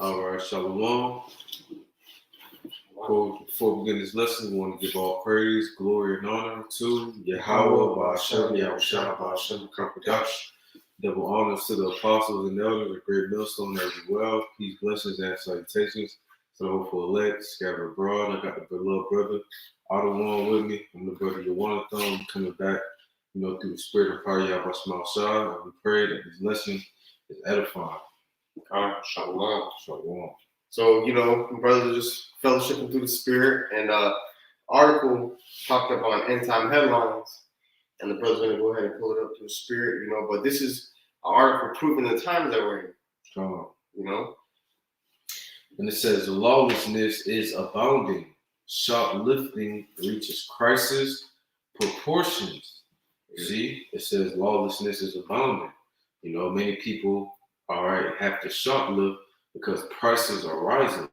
All right, Shalom. Before we begin this lesson, we want to give all praise, glory, and honor to Yahweh, Ba'ashem, Yahushua, Ba'ashem, Kakodash. Double honors to the apostles and elders, a great millstone as well. Peace, blessings, and salutations to the hopeful elect, scattered abroad. I got the beloved brother, Otto with me. I'm the brother Yawanathan, coming back, through the spirit of fire, Yahweh Shah. And we pray that this lesson is edifying. Shalom. Shalom. So, my brothers are just fellowshipping through the spirit, and article popped up on End Time Headlines, and the brother's going to go ahead and pull it up through the spirit, but this is an article proving the times that we're in, And it says, lawlessness is abounding. Shoplifting reaches crisis proportions. See, it says lawlessness is abounding. Many people, have to shoplift because prices are rising.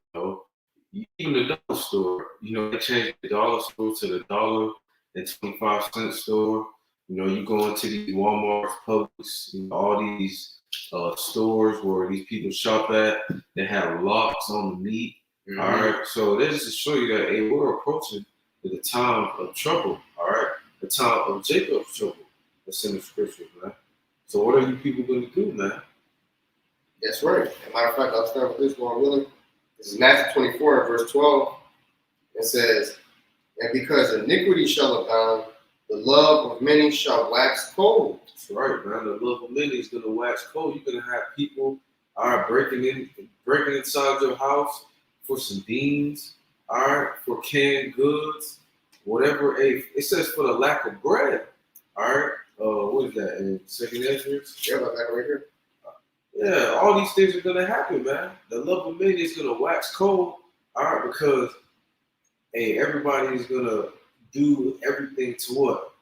Even the dollar store, they changed the dollar store to the $1.25 store. You go into these Walmarts, Publix, all these stores where these people shop at, they have locks on the meat. Mm-hmm. All right, so that's just to show you that we're approaching the time of trouble. All right, the time of Jacob's trouble. That's in the scriptures, man. So what are you people going to do, man? That's right. As a matter of fact, I'll start with this one, really. This is Matthew 24, verse 12. It says, "And because iniquity shall abound, the love of many shall wax cold." That's right, man. The love of many is going to wax cold. You're going to have people breaking inside your house for some beans, for canned goods, whatever. It says for the lack of bread. What is that in 2nd Ezra? Yeah, about that right here. Yeah, all these things are gonna happen, man. The love of many is gonna wax cold, because everybody is gonna do everything to what?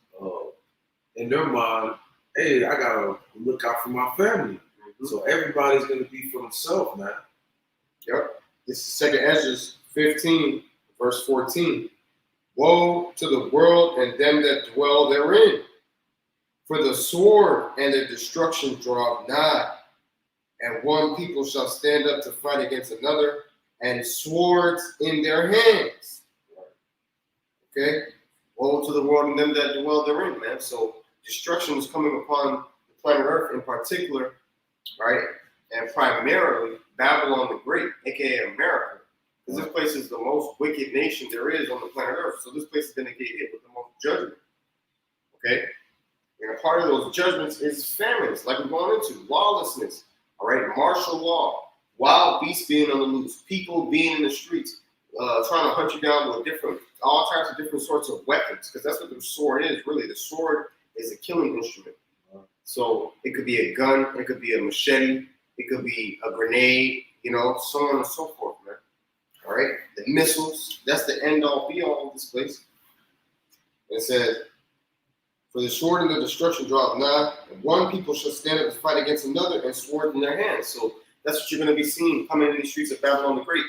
In their mind, I gotta look out for my family. Mm-hmm. So everybody's gonna be for themselves, man. Yep. This is 2nd Ezra 15, verse 14. "Woe to the world and them that dwell therein, for the sword and the destruction draweth nigh. And one people shall stand up to fight against another, and swords in their hands." Okay? Woe to the world and them that dwell therein, man. So destruction is coming upon the planet Earth in particular, right? And primarily Babylon the Great, aka America. Because this place is the most wicked nation there is on the planet Earth. So this place is going to get hit with the most judgment. Okay? And a part of those judgments is famines, like we're going into, lawlessness. All right, martial law, wild beasts being on the loose, people being in the streets, trying to hunt you down with all types of different sorts of weapons, because that's what the sword is, really. The sword is a killing instrument. So it could be a gun, it could be a machete, it could be a grenade, so on and so forth, man. All right, the missiles, that's the end-all, be-all of this place. It says, "For the sword and the destruction draweth nigh, and one people shall stand up to fight against another, and sword in their hands." So that's what you're going to be seeing coming into the streets of Babylon the Great.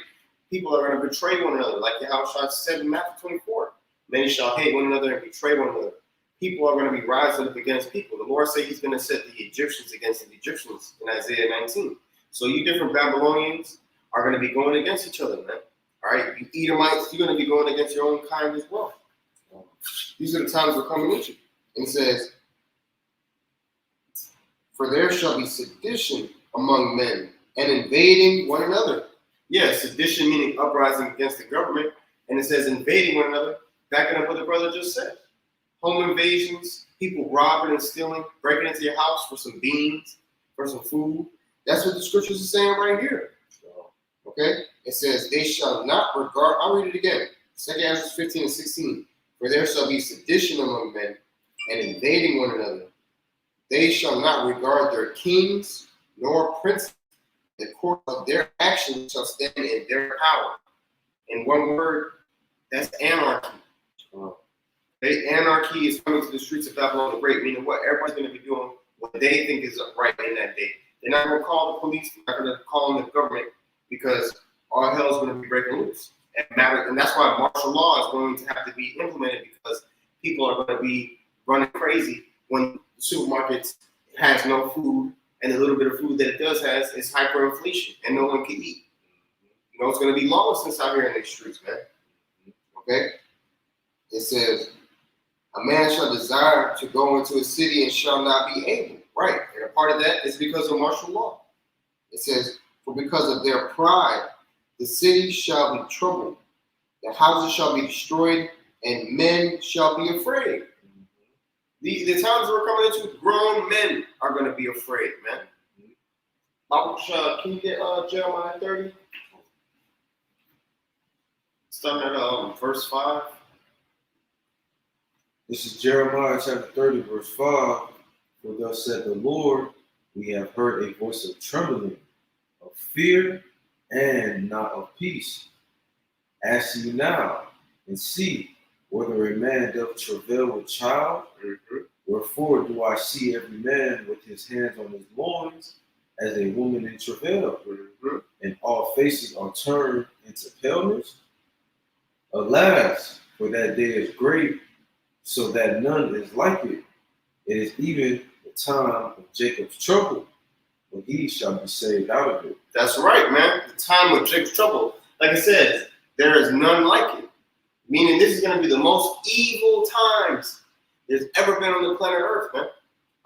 People are going to betray one another, like Yahushua said in Matthew 24. "Many shall hate one another and betray one another." People are going to be rising up against people. The Lord said he's going to set the Egyptians against the Egyptians in Isaiah 19. So you different Babylonians are going to be going against each other, man. All right, you Edomites, you're going to be going against your own kind as well. These are the times we're coming into. It says, "For there shall be sedition among men, and invading one another." Yeah, sedition meaning uprising against the government. And it says invading one another, backing up what the brother just said. Home invasions, people robbing and stealing, breaking into your house for some beans, for some food. That's what the scriptures are saying right here. Okay? It says, "They shall not regard," I'll read it again. 2nd Ezra 15 and 16. "For there shall be sedition among men, and invading one another. They shall not regard their kings nor princes. The course of their actions shall stand in their power." In one word, that's anarchy. Anarchy is coming to the streets of Babylon the Great, meaning what? Everybody's going to be doing what they think is right in that day. They're not going to call the police, they're not going to call on the government, because all hell's going to be breaking loose. And that's why martial law is going to have to be implemented, because people are going to be running crazy when the supermarkets has no food and the little bit of food that it does has is hyperinflation, and no one can eat. You know, it's going to be lawlessness out here in these streets, man. Okay? It says, a man shall desire to go into a city and shall not be able. Right. And a part of that is because of martial law. It says, for because of their pride, the city shall be troubled, the houses shall be destroyed, and men shall be afraid. The times we're coming into, grown men are going to be afraid, man. Can you get Jeremiah 30? Starting at verse 5. This is Jeremiah chapter 30, verse 5. For thus said the Lord, we have heard a voice of trembling, of fear, and not of peace. Ask ye now, and see whether a man doth travail with child. Wherefore do I see every man with his hands on his loins, as a woman in travail, and all faces are turned into paleness? Alas, for that day is great, so that none is like it. It is even the time of Jacob's trouble, when he shall be saved out of it. That's right, man. The time of Jacob's trouble. Like it says, there is none like it. Meaning this is going to be the most evil times there's ever been on the planet Earth, man.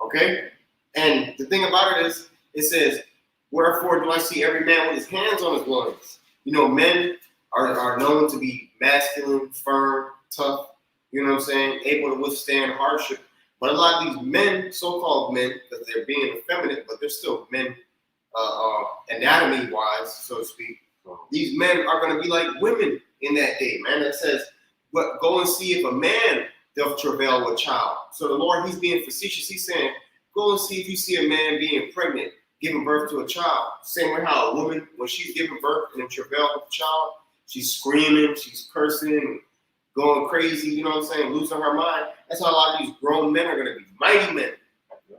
Okay? And the thing about it is, it says, wherefore do I see every man with his hands on his loins? You know, men are known to be masculine, firm, tough, you know what I'm saying, able to withstand hardship. But a lot of these men, so-called men, because they're being effeminate, but they're still men, anatomy-wise, so to speak. These men are going to be like women in that day, man. That says, but go and see if a man doth travail with child. So the Lord, he's being facetious. He's saying, go and see if you see a man being pregnant, giving birth to a child. Same way how a woman, when she's giving birth and in travail with a child, she's screaming, she's cursing, going crazy, you know what I'm saying, losing her mind. That's how a lot of these grown men are going to be, mighty men.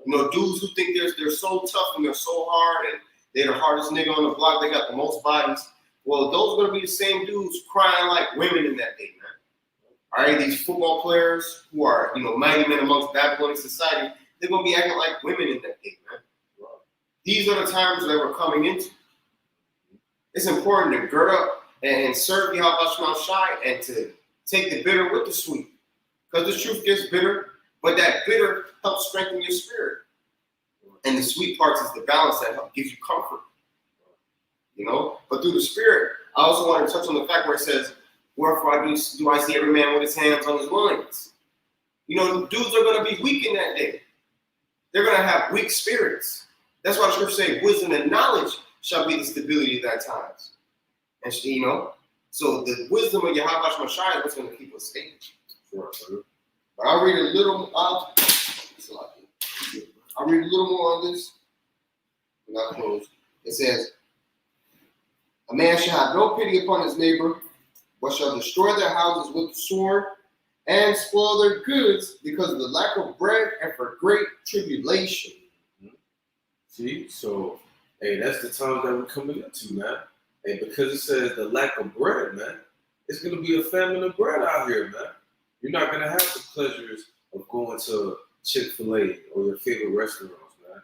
You know, dudes who think they're so tough and they're so hard and they're the hardest nigga on the block, they got the most bodies. Well, those are going to be the same dudes crying like women in that day, man. All right, these football players who are, you know, mighty men amongst Babylonian society, they're going to be acting like women in that day, man. These are the times that we're coming into. It's important to gird up and serve Yahweh Shai and to take the bitter with the sweet. Because the truth gets bitter, but that bitter helps strengthen your spirit. And the sweet parts is the balance that gives you comfort. You know? But through the spirit, I also want to touch on the fact where it says, wherefore do I see every man with his hands on his loins. You know, dudes are going to be weak in that day. They're going to have weak spirits. That's why the scripture says, wisdom and knowledge shall be the stability of that times. And, you know, so the wisdom of Yahweh Shai is what's going to keep us stable. Sure. But I'll read a little. I'll read a little more on this, and I'll close. It says, a man shall have no pity upon his neighbor, but shall destroy their houses with the sword and spoil their goods because of the lack of bread and for great tribulation. See, so hey, that's the times that we're coming into, man. And because it says the lack of bread, man, it's gonna be a famine of bread out here, man. You're not gonna have the pleasures of going to Chick-fil-A or your favorite restaurants, man.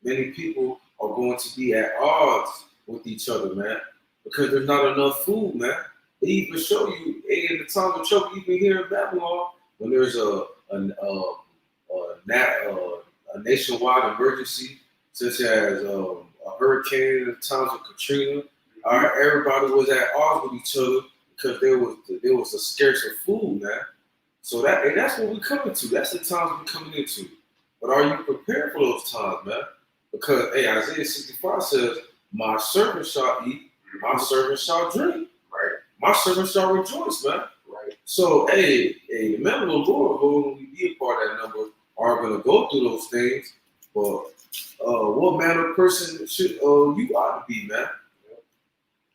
Many people are going to be at odds with each other, man, because there's not enough food, man. They even show you, hey, in the time of trouble, even here in Babylon, when there's a nationwide emergency, such as a hurricane in the times of Katrina, all right, everybody was at odds with each other because there was a scarce of food, man. So that's what we're coming to. That's the times we're coming into. But are you prepared for those times, man? Because hey, Isaiah 65 says, "My servant shall eat, my servant shall drink, right? My servant shall rejoice, man." Right. So hey, the men of the Lord, when we be a part of that number, are going to go through those things. But what manner of person should you ought to be, man?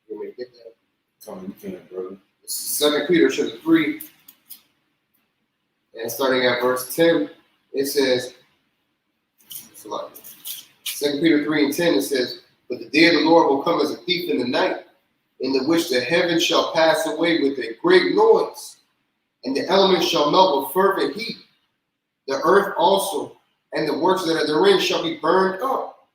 You want me to get that? Tell me you can, brother. This is 2 Peter chapter 3, and starting at verse 10, it says, 2 Peter 3 and 10, it says, but the day of the Lord will come as a thief in the night, in the which the heavens shall pass away with a great noise, and the elements shall melt with fervent heat. The earth also, and the works that are therein shall be burned up.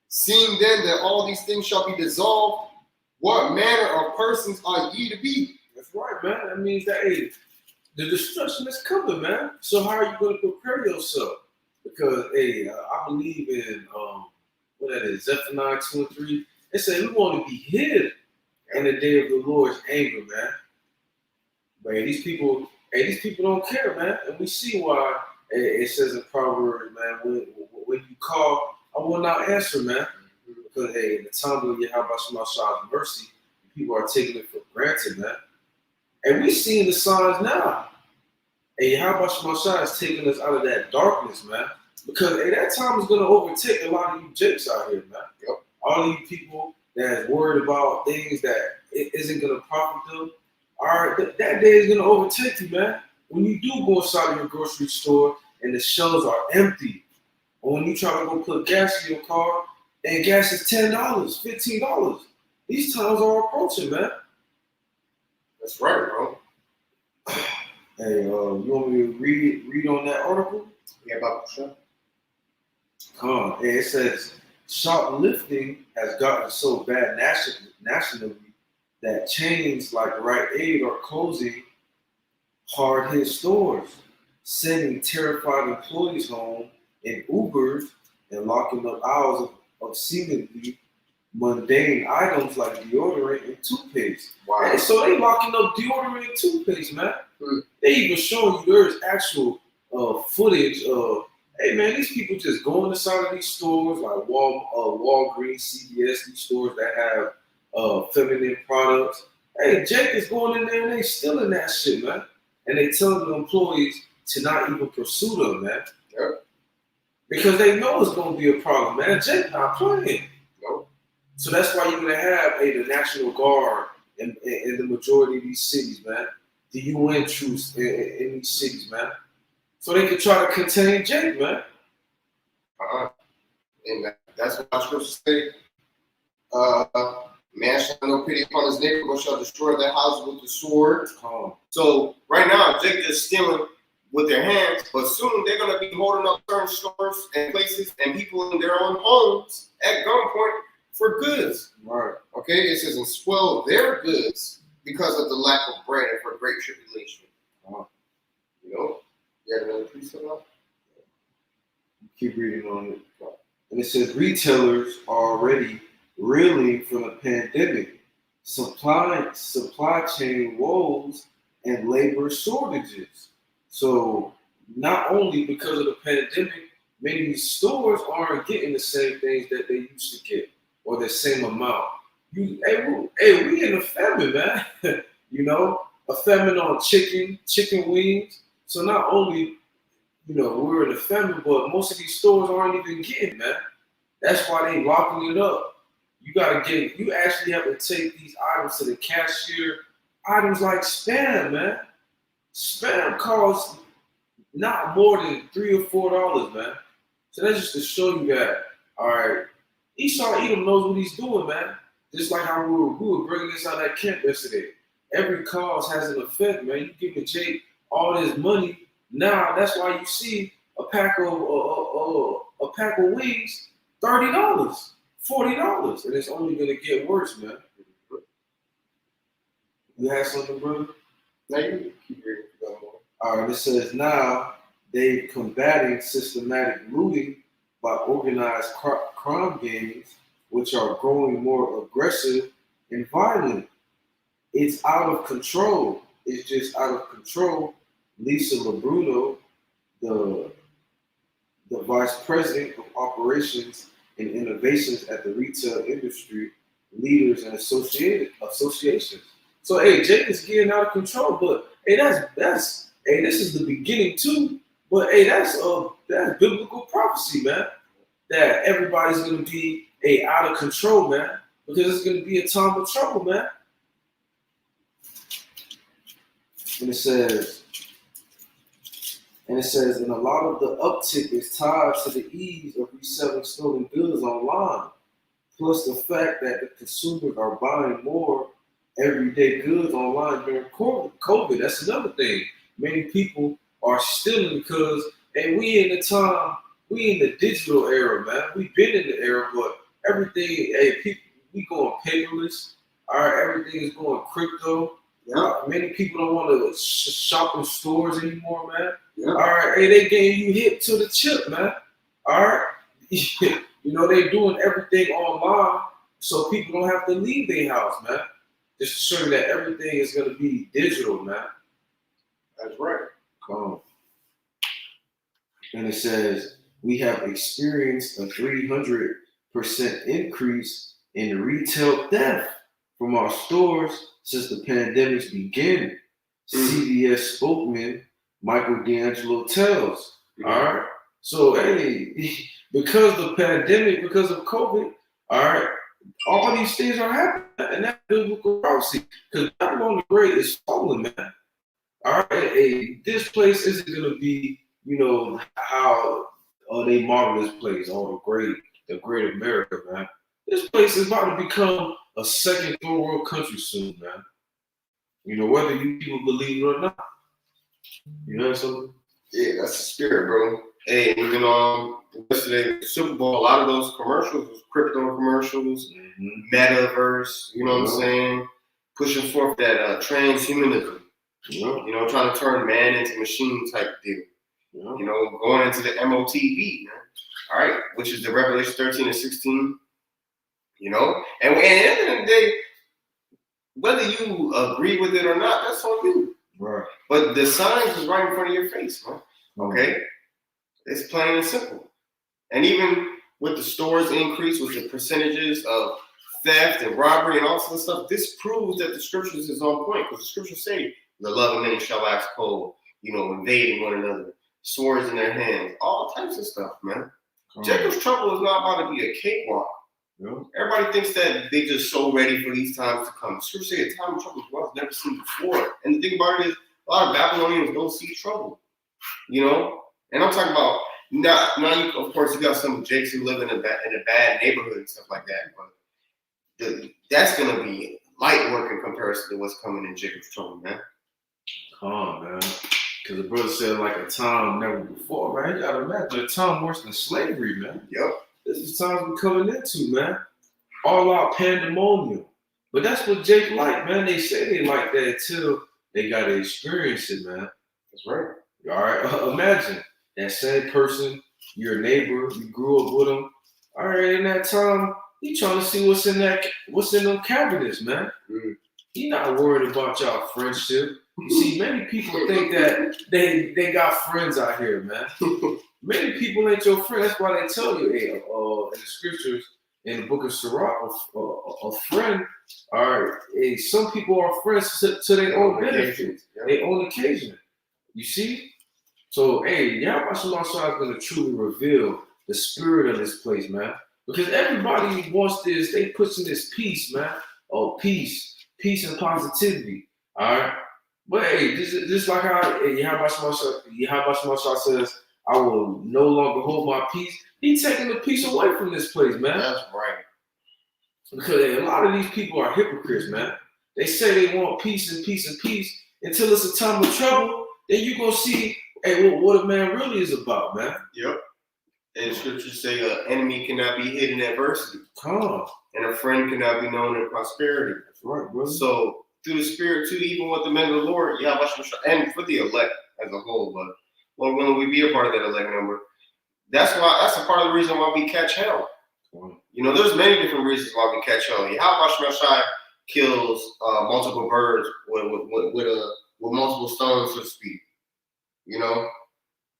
Seeing then that all these things shall be dissolved, what manner of persons are ye to be? That's right, man. That means that hey, the destruction is coming, man. So how are you going to prepare yourself? Because hey, I believe in what that is, Zephaniah 2 and 3. It said we want to be hid in the day of the Lord's anger, man. But these people don't care, man. And we see why it says in Proverbs, man, when you call, I will not answer, man. Because hey, in the time of Yahweh Shemashah's mercy, people are taking it for granted, man. And we seeing the signs now. Hey, Yahweh Shemashah is taking us out of that darkness, man. Because hey, that time is gonna overtake a lot of you jakes out here, man. Yep. All of you people that's worried about things that it isn't gonna profit them. All right, that day is gonna overtake you, man. When you do go inside of your grocery store and the shelves are empty, or when you try to go put gas in your car and gas is $10, $15, these times are approaching, man. That's right, bro. Hey, you want me to read on that article? Yeah, about the show. It says shoplifting has gotten so bad nationally that chains like Rite Aid are closing hard-hit stores, sending terrified employees home in Ubers and locking up aisles of seemingly mundane items like deodorant and toothpaste. Wow. And so they locking up deodorant and toothpaste, man. Hmm. They even showing you there's actual footage of, hey man, these people just going inside of these stores like Walgreens, CVS, these stores that have feminine products. Hey, Jake is going in there and they stealing that shit, man. And they telling the employees to not even pursue them, man. Yep. Because they know it's gonna be a problem, man. Jake not playing. Nope. So that's why you're gonna have the National Guard in the majority of these cities, man. The UN troops in these cities, man. So they can try to contain Jake, man. And that's what scriptures say. Man shall have no pity upon his neighbor, but shall destroy their house with the sword. So right now, Jake just stealing with their hands, but soon they're gonna be holding up certain stores and places and people in their own homes at gunpoint for goods. Right. Okay, it says, and spoil their goods because of the lack of bread and for great tribulation. You know, you have another piece of that? Keep reading on it. And it says retailers are already reeling from the pandemic, supply chain woes, and labor shortages. So not only because of the pandemic, many stores aren't getting the same things that they used to get or the same amount. We in a famine, man. You know, a famine on chicken wings. So not only, we're in a famine, but most of these stores aren't even getting, man. That's why they locking it up. You actually have to take these items to the cashier. Items like Spam, man. Spam costs not more than $3 or $4, man. So that's just to show you that, all right, Esau Edom knows what he's doing, man. Just like how we were bringing this out at camp yesterday. Every cause has an effect, man. You giving Jake all this money. Now that's why you see a pack of wings, $30, $40, and it's only gonna get worse, man. You have something, brother? Now you keep reading. All right, it says now they're combating systematic looting by organized crime gangs, which are growing more aggressive and violent. It's out of control. It's just out of control. Lisa LaBruno, the vice president of operations and innovations at the retail industry leaders and associations. So hey, Jake is getting out of control, but hey, that's this is the beginning too. But hey, that's biblical prophecy, man. That everybody's gonna be out of control, man, because it's gonna be a time of trouble, man. And it says, and a lot of the uptick is tied to the ease of reselling stolen goods online, plus the fact that the consumers are buying more everyday goods online during COVID. That's another thing. Many people are stealing because, we in the digital era, man. We've been in the era, but everything. Hey, people, we going paperless. All right, everything is going crypto. Yeah. Many people don't want to shop in stores anymore, man. Yeah. All right, hey, they getting you hip to the chip, man. All right, you know they doing everything online, so people don't have to leave their house, man. Just to show you that everything is gonna be digital, man. That's right. Come on. And it says we have experienced a 300% increase in retail theft from our stores since the pandemics began. CVS spokesman Michael D'Angelo tells. All right. So hey, because of the pandemic, because of COVID, all right, all these things are happening, and that's biblical prophecy. Because Babylon the Great is falling, man. All right, hey, this place isn't gonna be, you know, how they model this place, the great America, man. This place is about to become a second third world country soon, man. You know, whether you people believe it or not. You know something? Yeah, that's the spirit, bro. Hey, even yesterday, the Super Bowl, a lot of those commercials was crypto commercials, metaverse, you know what I'm saying? Pushing forth that transhumanism. Yeah. You know, trying to turn man into machine type deal. Yeah. You know, going into the MOTV, man. All right, which is the Revelation 13 and 16. You know, and at the end of the day, whether you agree with it or not, that's on you. Right. But the signs is right in front of your face, man. Okay? It's plain and simple. And even with the stores increase, with the percentages of theft and robbery and all sorts of stuff, this proves that the scriptures is on point. Because the scriptures say, the love of many shall wax cold, you know, invading one another, swords in their hands, all types of stuff, man. Jacob's trouble is not about to be a cakewalk. Yeah. Everybody thinks that they just so ready for these times to come. The scripture say a time of trouble was never seen before. And the thing about it is, a lot of Babylonians don't see trouble. You know? And I'm talking about, now you, of course, you got some Jakes who live in a bad neighborhood and stuff like that. But that's going to be light work in comparison to what's coming in Jacob's trouble, man. Come on, man. Because the brother said, like a time never before, man. You got to imagine a time worse than slavery, man. Yep. This is times we're coming into, man. All out pandemonium. But that's what Jake like, man. They say they like that until they got to experience it, man. That's right. All right. Imagine that same person, your neighbor, you grew up with them. All right, in that time, he trying to see what's in them cabinets, man. He not worried about y'all friendship. You see, many people think that they got friends out here, man. Many people ain't your friend. That's why they tell you, hey, in the scriptures, in the book of Sirach, a friend, all right, hey, some people are friends to their own benefit, their own occasion. You see? So, hey, Yahweh Shalom is going to truly reveal the spirit of this place, man. Because everybody wants this, they pushing this peace, man. Oh, peace and positivity, all right? But hey, just like how Yahweh Shalom says, I will no longer hold my peace. He's taking the peace away from this place, man. That's right. Because hey, a lot of these people are hypocrites, man. They say they want peace and peace and peace until it's a time of trouble. Then you gonna see, hey, what a man really is about, man. Yep. And scriptures say an enemy cannot be hid in adversity. Come on. And a friend cannot be known in prosperity. That's right, brother. So through the spirit too, even with the men of the Lord, and for the elect as a whole, but Lord willing, we be a part of that elect number. That's a part of the reason why we catch hell. You know, there's many different reasons why we catch hell. Yahweh Shai kills multiple birds with multiple stones, so to speak. You know,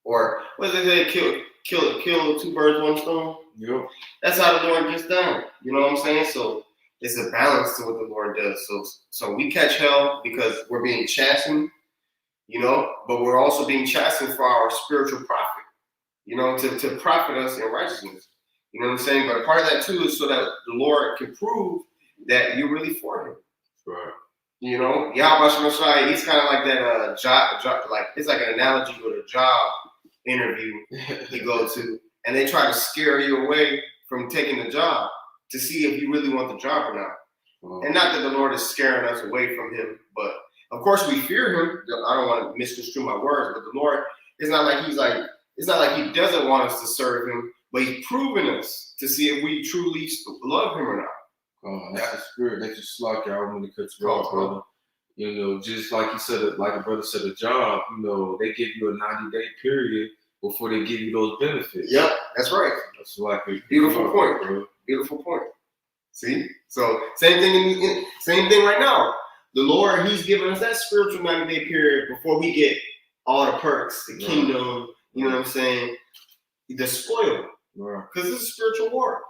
or what did they say? Kill two birds, one stone. Yep. That's how the Lord gets down. You know what I'm saying? So it's a balance to what the Lord does. So we catch hell because we're being chastened. You know, but we're also being chastened for our spiritual profit, you know, to profit us in righteousness. You know what I'm saying? But part of that too is so that the Lord can prove that you're really for him. Right. You know, Yahweh Shai, he's kind of like that job, like it's like an analogy with a job interview you go to, and they try to scare you away from taking the job to see if you really want the job or not. Wow. And not that the Lord is scaring us away from him, but of course we fear him. I don't want to misconstrue my words, but the Lord, it's not like he doesn't want us to serve him, but he's proving us to see if we truly love him or not. That's the spirit that you slack out when it cuts you off, brother. You know, just like you said, like a brother said, a job, you know, they give you a 90-day period before they give you those benefits. Yep, that's right. That's like a beautiful point, bro. Beautiful point. See? So same thing right now. The Lord, he's giving us that spiritual 90-day period before we get all the perks, the kingdom, you know what I'm saying? The spoil. Because this is spiritual war.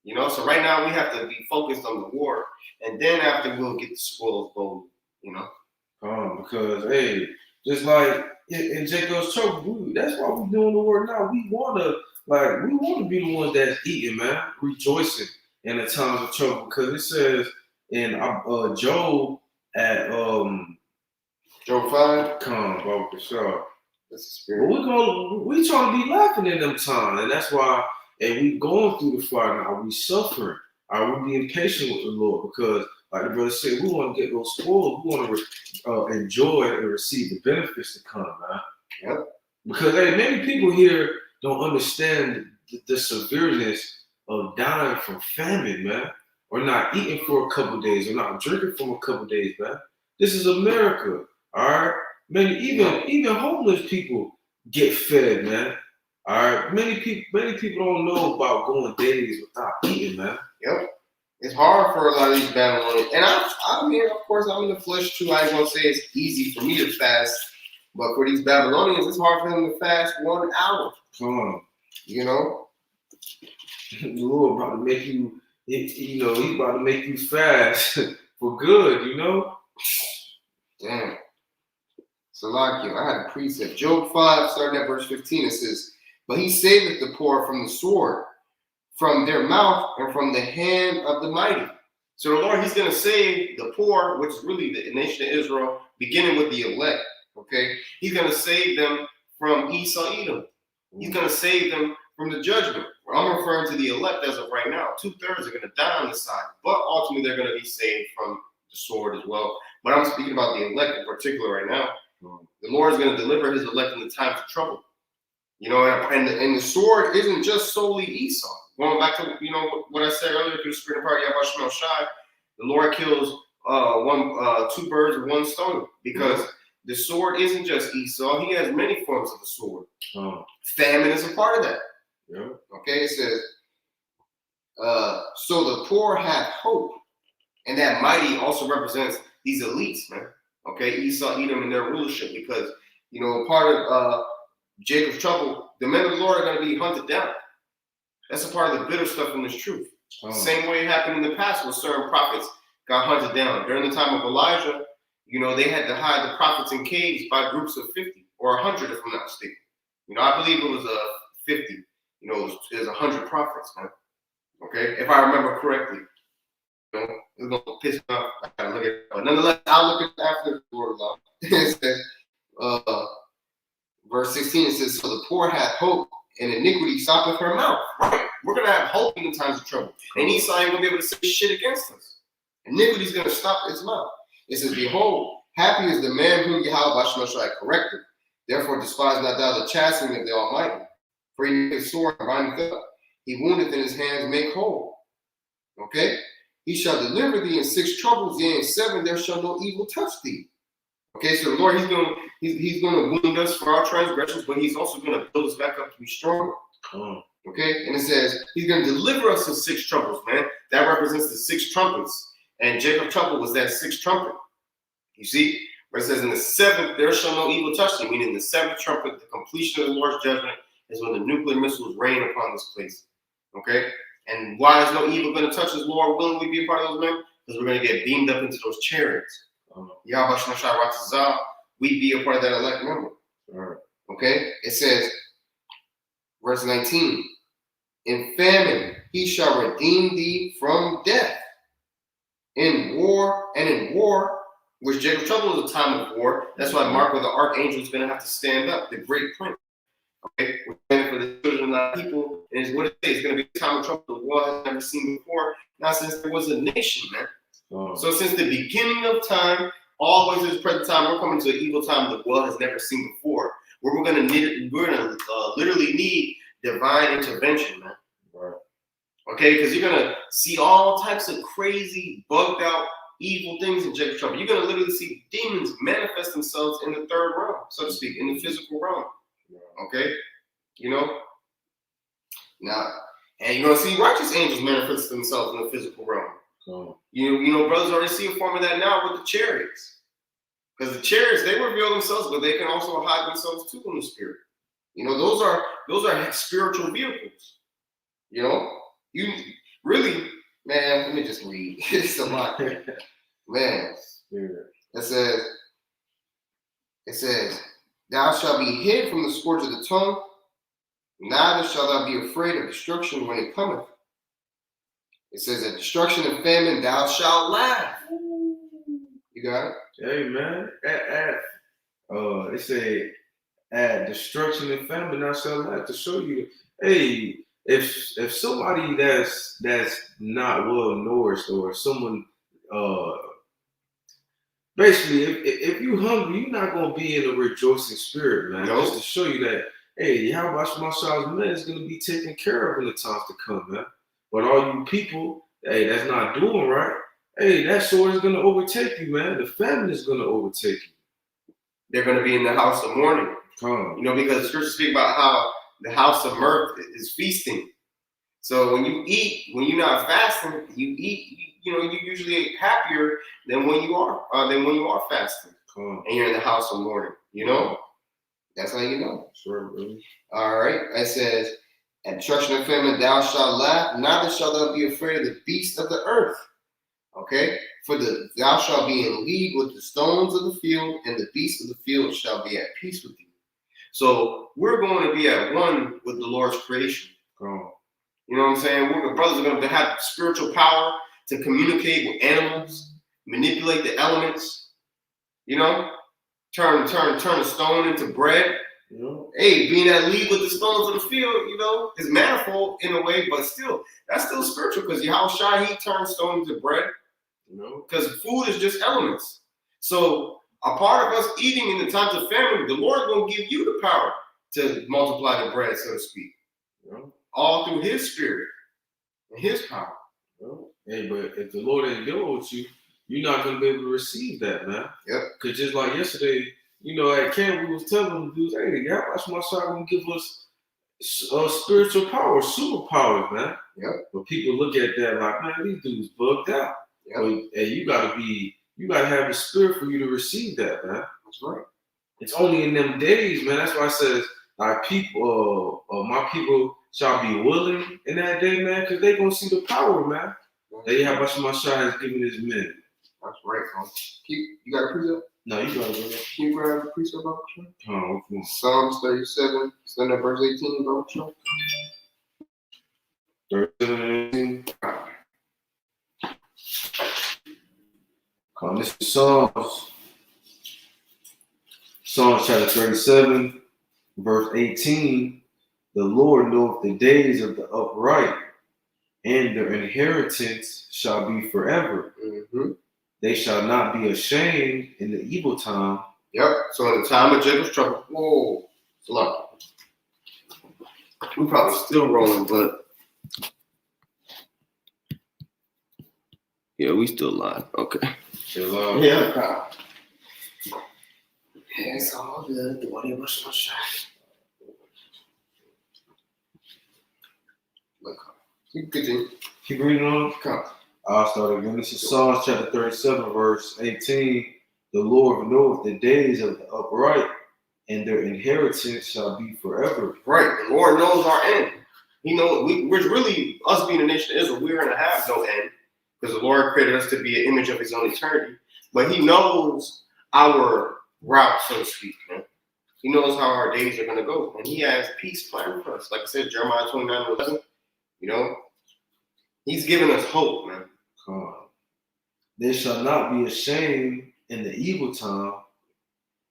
You know, so right now we have to be focused on the war, and then after we'll get the spoils bold, you know. Because hey, just like in Jacob's trouble, that's why we're doing the work now. We wanna be the ones that's eating, man, rejoicing in the times of trouble. Because it says in Job at Job 5. Come, bro, for sure. That's the spirit. But we trying to be laughing in them times, and that's why. And we going through the fire now. We suffering. Are we being patient with the Lord? Because, like the brother said, we want to get those spoils. We want to enjoy and receive the benefits to come, man. Yep. Because hey, many people here don't understand the severeness of dying from famine, man, or not eating for a couple days, or not drinking for a couple days, man. This is America, all right. Man, even homeless people get fed, man. All right, many people don't know about going days without eating, man. Yep, it's hard for a lot of these Babylonians, and I mean, of course, I'm in the flesh too. I ain't gonna say it's easy for me to fast, but for these Babylonians, it's hard for them to fast 1 hour. Come on, you know, the Lord about to make you, you know, He's about to make you fast for good, you know. Damn. Salakia, I had a precept. Job 5, starting at verse 15, it says, "But he saveth the poor from the sword, from their mouth, and from the hand of the mighty." So the Lord, he's going to save the poor, which is really the nation of Israel, beginning with the elect, okay? He's going to save them from Esau, Edom. He's going to save them from the judgment. I'm referring to the elect as of right now. 2/3 are going to die on the side, but ultimately they're going to be saved from the sword as well. But I'm speaking about the elect in particular right now. The Lord is going to deliver his elect in the times of trouble. You know, and the sword isn't just solely Esau. Going back to, you know, what I said earlier through the spirit of power, Yahweh Shemel Shai, the Lord kills 2 birds with 1 stone, because the sword isn't just Esau. He has many forms of the sword. Famine is a part of that. Yeah. Okay, it says, so the poor have hope, and that mighty also represents these elites, man. Okay, Esau, Edom, and their rulership, because, you know, part of Jacob's trouble, the men of the Lord are going to be hunted down. That's a part of the bitter stuff in this truth. Same way it happened in the past when certain prophets got hunted down. During the time of Elijah, you know, they had to hide the prophets in caves by groups of 50 or 100, if I'm not mistaken. You know, I believe it was 50. You know, it was 100 prophets, man. Okay, if I remember correctly. You know, it's going to piss me off. I got to look at it. But nonetheless, I'll look at it after the word of law. It says, verse 16, it says, "So the poor have hope, and iniquity stoppeth her mouth." Right. We're going to have hope in the times of trouble. And Esau ain't going to be able to say shit against us. Iniquity is going to stop its mouth. It says, "Behold, happy is the man whom Yahweh Shemel corrected. Therefore despise not thou the chastening of the Almighty. For he maketh sore and bindeth up. He woundeth in his hands, make whole." Okay? "He shall deliver thee in 6 troubles, yea, in 7 there shall no evil touch thee." Okay, so the Lord, he's going to wound us for our transgressions, but he's also going to build us back up to be stronger. Okay, and it says he's going to deliver us in 6 troubles, man. That represents the 6 trumpets, and Jacob's trouble was that 6th trumpet. You see, where it says in the 7th there shall no evil touch thee, meaning the 7th trumpet, the completion of the Lord's judgment, is when the nuclear missiles rain upon this place. Okay, and why is no evil going to touch us? Lord willingly be a part of those men, because we're going to get beamed up into those chariots. Yahweh Shemashai Ratzah, we be a part of that elect member. Okay, it says, verse 19, "In famine he shall redeem thee from death. In war," which Jacob's trouble is a time of war. That's why Michael the archangel is going to have to stand up, the great prince. Okay, we're standing for the children of the people, and it's what it is. It's going to be a time of trouble the world has never seen before. Not since there was a nation, man. So since the beginning of time, always is present time, we're coming to an evil time the world has never seen before, where we're gonna literally need divine intervention, man. Right. Okay, because you're gonna see all types of crazy, bugged out, evil things in Jacob's trouble. You're gonna literally see demons manifest themselves in the third realm, so to speak, in the physical realm. Okay, you know. Now, and you're gonna see righteous angels manifest themselves in the physical realm. You know, brothers already see a form of that now with the chariots, because the chariots, they reveal themselves, but they can also hide themselves too in the spirit. You know, those are spiritual vehicles. You know. You really, man, let me just read. It's a lot. Man. It says, thou shalt be hid from the scourge of the tongue, neither shalt thou be afraid of destruction when it cometh. It says, at destruction and famine thou shalt laugh. You got it? Hey man, it say at destruction and famine thou shalt laugh, to show you, hey, if somebody that's not well nourished, or someone basically if you hungry, you're not gonna be in a rejoicing spirit, man. No. Just to show you that, hey, how about my child's man is gonna be taken care of in the times to come, man. But all you people, hey, that's not doing right, hey, that sword is gonna overtake you, man. The famine is gonna overtake you. They're gonna be in the house of mourning. You know, because the scriptures speak about how the house of mirth is feasting. So when you eat, when you're not fasting, you eat. You know, you usually happier than when you are fasting, and you're in the house of mourning. You know, that's how you know. Sure, really. All right. It says, "At destruction and famine thou shalt laugh, neither shalt thou be afraid of the beasts of the earth." Okay, for thou shalt be in league with the stones of the field, and the beasts of the field shall be at peace with you. So we're going to be at one with the Lord's creation. You know what I'm saying? The brothers are going to have spiritual power to communicate with animals, manipulate the elements. You know, turn a stone into bread. You know? Hey, being at league with the stones of the field, you know, is manifold in a way, but still, that's still spiritual, because Yahushua, he turns stone into bread. You know, because food is just elements. So a part of us eating in the times of famine, the Lord is going to give you the power to multiply the bread, so to speak. Yeah. All through his spirit and his power. Yeah. Hey, but if the Lord ain't dealing with you, you're not going to be able to receive that, man. Yep. Because just like yesterday, you know, at camp, we was telling them dudes, hey, God, watch my side, going to give us spiritual power, superpowers, man. Yep. But people look at that like, man, these dudes bugged out. Yep. But, hey, you got to have the spirit for you to receive that, man. That's right. It's only in them days, man. That's why it says, like, people, my people shall be willing in that day, man, because they going to see the power, man. They have much my shot is giving his men. That's right, man. You got a precept? No, you got it, bro. Can you grab a precept, bro? Come on. Psalms 37, stand up verse 18, bro. 37. Come on, this is Psalms chapter 37, verse 18. The Lord knoweth the days of the upright, and their inheritance shall be forever. Mm-hmm. They shall not be ashamed in the evil time. Yep. So in the time of Jacob's trouble, whoa, it's a lot. We're probably still rolling, but yeah, we still live. Okay. Still live. Yeah. It's all good. The money was my shot. Keep reading on. Come. I'll start again. This is Psalms chapter 37, verse 18. The Lord knoweth the days of the upright, and their inheritance shall be forever. Right. The Lord knows our end. He knows we're really, us being a nation of Israel, we're going to have no end, because the Lord created us to be an image of his own eternity. But he knows our route, so to speak, man. He knows how our days are going to go. And he has peace planned for us. Like I said, Jeremiah 29:11, you know, he's giving us hope, man. They shall not be ashamed in the evil time,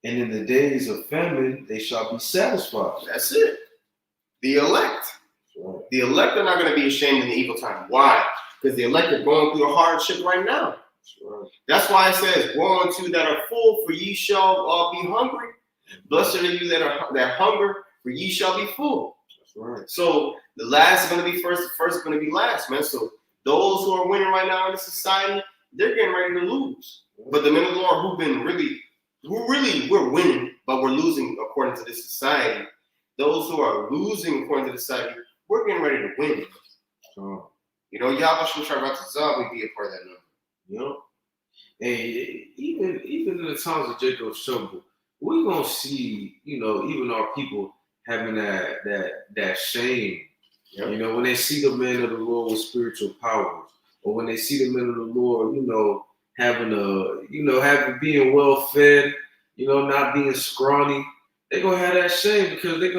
and in the days of famine they shall be satisfied. That's it. The elect. Right. The elect are not going to be ashamed in the evil time. Why? Because the elect are going through a hardship right now. Right. That's why it says, woe unto you that are full, for ye shall be hungry. Blessed are you that hunger, for ye shall be full. Right. So the last is going to be first, the first is going to be last, man. So those who are winning right now in this society, they're getting ready to lose. But the men of the Lord we're winning, but we're losing according to this society. Those who are losing according to the society, we're getting ready to win. Oh. You know, Yahweh Shemashah Ratazah would be a part of that number. You know? And even in the times of Jacob's trouble, we're gonna see, you know, even our people having that shame. Yep. You know, when they see the men of the Lord with spiritual powers, or when they see the men of the Lord, you know, being well fed, you know, not being scrawny, they're gonna have that shame because they're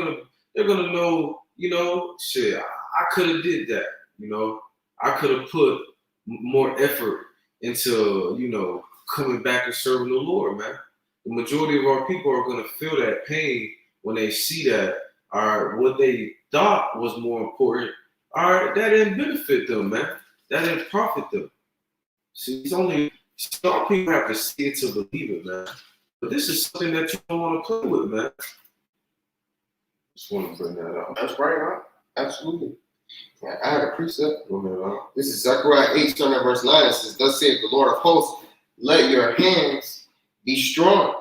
gonna know, you know, shit, I could have did that, you know, I could have put more effort into, you know, coming back and serving the Lord, man. The majority of our people are gonna feel that pain when they see that, what they thought was more important, that didn't benefit them, man. That didn't profit them. See, some people have to see it to believe it, man. But this is something that you don't want to play with, man. Just want to bring that up. That's right, huh? Absolutely. Yeah, I had a precept. Huh? This is Zechariah 8, starting at verse 9. It says, "Thus saith the Lord of hosts, let your hands be strong."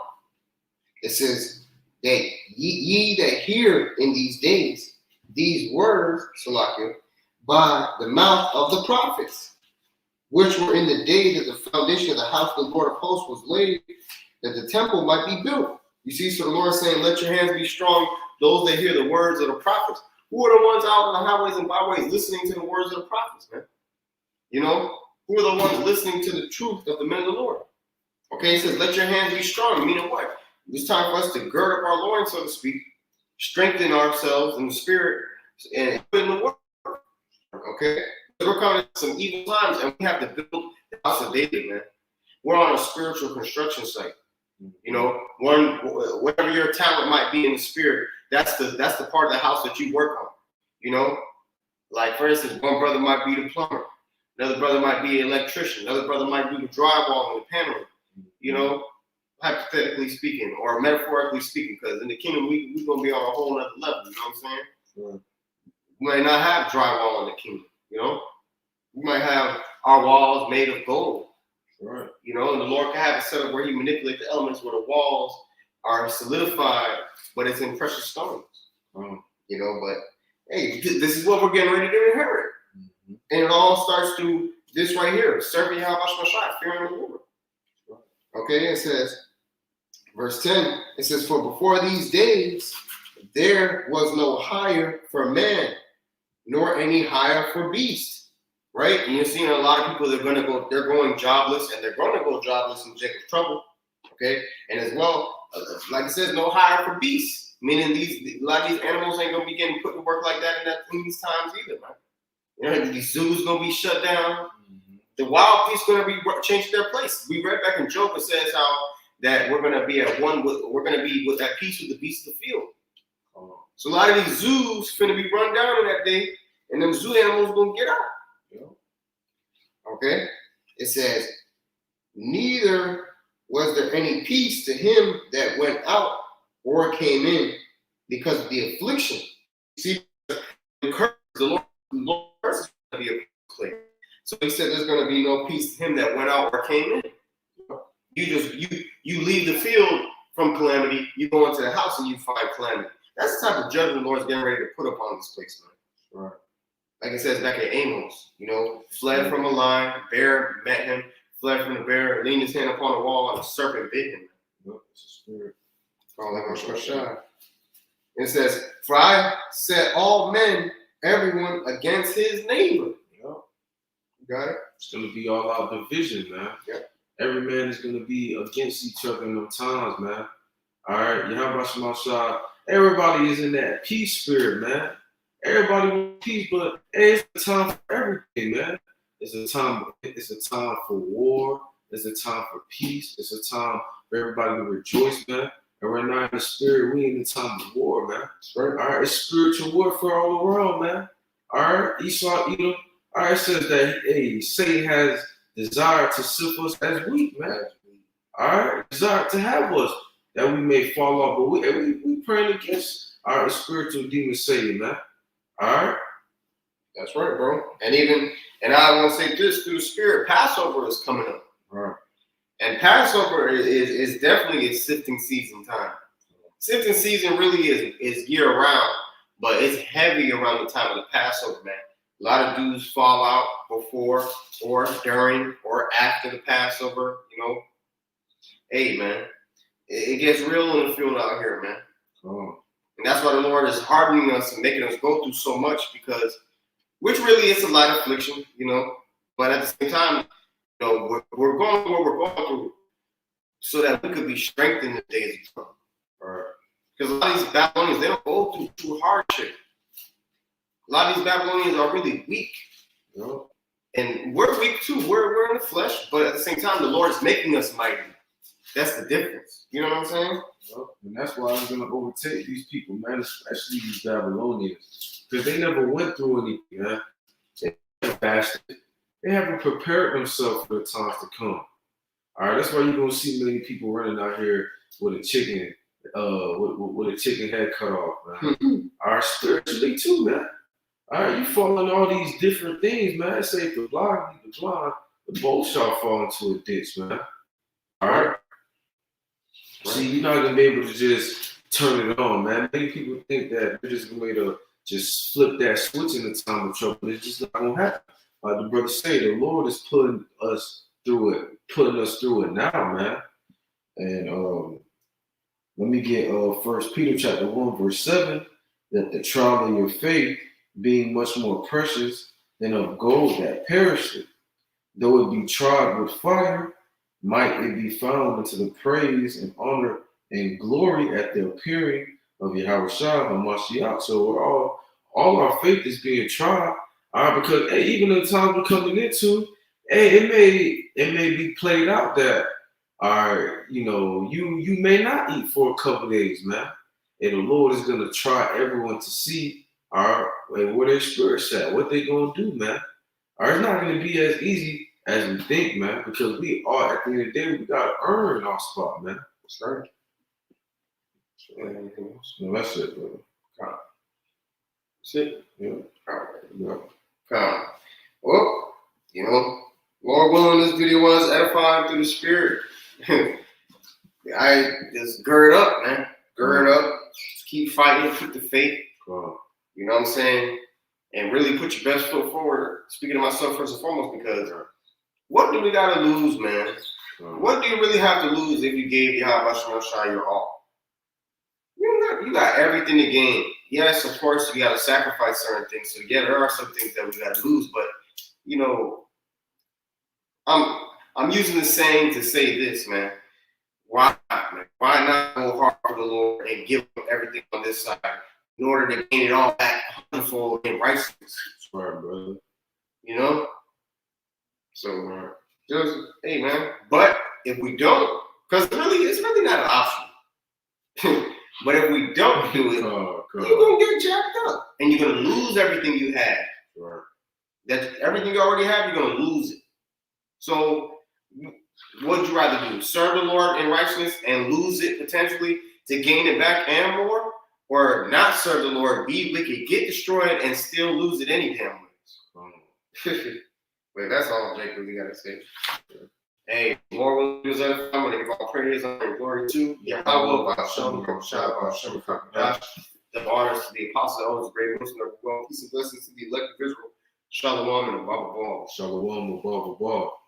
It says, that ye that hear in these days these words, Salakia, by the mouth of the prophets, which were in the day that the foundation of the house of the Lord of hosts was laid, that the temple might be built. You see, so the Lord is saying, let your hands be strong, those that hear the words of the prophets. Who are the ones out on the highways and byways listening to the words of the prophets, man? You know, who are the ones listening to the truth of the men of the Lord? Okay, it says, let your hands be strong. Meaning what? It's time for us to gird up our loins, so to speak, strengthen ourselves in the spirit, and put in the work. Okay? We're coming to some evil times, and we have to build the house of David, man. We're on a spiritual construction site. You know, whatever your talent might be in the spirit, that's the part of the house that you work on. You know, like for instance, one brother might be the plumber, another brother might be an electrician, another brother might do the drywall and the paneling. You know, hypothetically speaking, or metaphorically speaking, because in the kingdom we're gonna be on a whole other level. You know what I'm saying? Sure. We might not have drywall in the kingdom. You know, we might have our walls made of gold. Right. You know, and the Lord can have it set up where He manipulates the elements where the walls are solidified, but it's in precious stones. You know, but hey, this is what we're getting ready to inherit. Mm-hmm. And it all starts through this right here, serving Yahweh Shemashah, fearing the Lord. Okay, it says, verse 10, it says, for before these days, there was no hire for man, nor any hire for beast. Right? And you're seeing a lot of people, they're going jobless, and they're going to go jobless in Jacob's trouble. Okay? And as well, like it says, no hire for beasts. Meaning a lot of these animals ain't going to be getting put to work like that in these times either, man. You know, these zoos going to be shut down. Mm-hmm. The wild beasts going to be changing their place. We read back in Job, it says how that we're going to be at peace with the beasts of the field. So a lot of these zoos finna be run down in that day, and them zoo animals going to get out. Okay, it says, neither was there any peace to him that went out or came in because of the affliction. See, the curse, the Lord is going to be a place. So he said there's going to be no peace to him that went out or came in. You leave the field from calamity, you go into the house and you find calamity. That's the type of judgment the Lord's getting ready to put upon this place, man. Right. Like it says back in Amos, you know, fled from a lion, bear met him, fled from the bear, leaned his hand upon the wall, and a serpent bit him. It's a spirit. It says, for I set all men, everyone against his neighbor. You got it? It's going to be all out division, man. Yep. Every man is going to be against each other in them times, man. All right? Yahweh Shemashah, everybody is in that peace spirit, man. Everybody wants peace, but hey, it's a time for everything, man. It's a time for war. It's a time for peace. It's a time for everybody to rejoice, man. And right now in the spirit, we in the time of war, man. Right. All right, it's spiritual warfare all around, man. All right, Esau, Edom. All right, it says that hey, Satan has desire to sift us as wheat, man. All right, desire to have us that we may fall off, but we praying against our spiritual demon Satan, man. All right. That's right, bro. And I want to say this through the Spirit, Passover is coming up. All right. And Passover is definitely a sifting season time. Sifting season really is year round, but it's heavy around the time of the Passover, man. A lot of dudes fall out before or during or after the Passover, you know. Hey, man, it gets real in the field out here, man. Oh. And that's why the Lord is hardening us and making us go through so much because, which really is a light affliction, you know. But at the same time, you know, we're going through what we're going through so that we could be strengthened in the days to come. Because a lot of these Babylonians, they don't go through true hardship. A lot of these Babylonians are really weak. Yeah. And we're weak too. We're in the flesh, but at the same time, the Lord is making us mighty. That's the difference. You know what I'm saying? And that's why I'm going to overtake these people, man, especially these Babylonians. Because they never went through anything, man. They never fasted. They haven't prepared themselves for the times to come. All right, that's why you're going to see many people running out here with a chicken, with a chicken head cut off, man. All right, spiritually too, man. All right, you following all these different things, man. Say if the blind lead the blind, the both shall fall into a ditch, man. All right. See, you're not gonna be able to just turn it on, man. Many people think that they're just going to just flip that switch in the time of trouble. It's just not gonna happen. Like the brother say, the Lord is putting us through it now, man. And let me get 1 Peter chapter 1, verse 7, that the trial of your faith, being much more precious than of gold that perisheth, though it be tried with fire, might it be found unto the praise and honor and glory at the appearing of Yahushua HaMashiach. So we're all our faith is being tried, because hey, even in the times we're coming into, hey, it may be played out that you know, you may not eat for a couple days, man. And the Lord is gonna try everyone to see where their spirit's at, what they gonna do, man. It's not gonna be as easy as we think, man, because we are, at the end of the day, we gotta earn our spot, man. That's right. Anything else? No, that's it, brother. That's it. Yeah. All right. Yeah. Well, you know, Lord willing, this video was edifying through the Spirit. I just gird up, man. Gird up. Just keep fighting. Keep the faith. You know what I'm saying? And really put your best foot forward. Speaking to myself first and foremost, because what do we got to lose, man? What do you really have to lose if you gave Yahweh Shai your all? You got everything to gain. Yes, of course, you got to sacrifice certain things. So yeah, there are some things that we got to lose, but you know, I'm using the saying to say this, man. Why not, man? Why not go hard for the Lord and give up everything on this side in order to gain it all back hundredfold in righteousness? That's right, brother. You know? So just hey, man. But if we don't, because it's really not an option. But if we don't do it, you're gonna get jacked up, and you're gonna lose everything you had. Right. That everything you already have, you're gonna lose it. So, what would you rather do? Serve the Lord in righteousness and lose it potentially to gain it back and more, or not serve the Lord, be wicked, get destroyed, and still lose it any damn ways? But that's all Jake really gotta say. Hey, Lord will use that. I'm gonna give all praise and glory to Yahweh, the honors to the apostle, always great wisdom, peace and blessings to the elect of Israel. Shalom and above all. Shalom above all.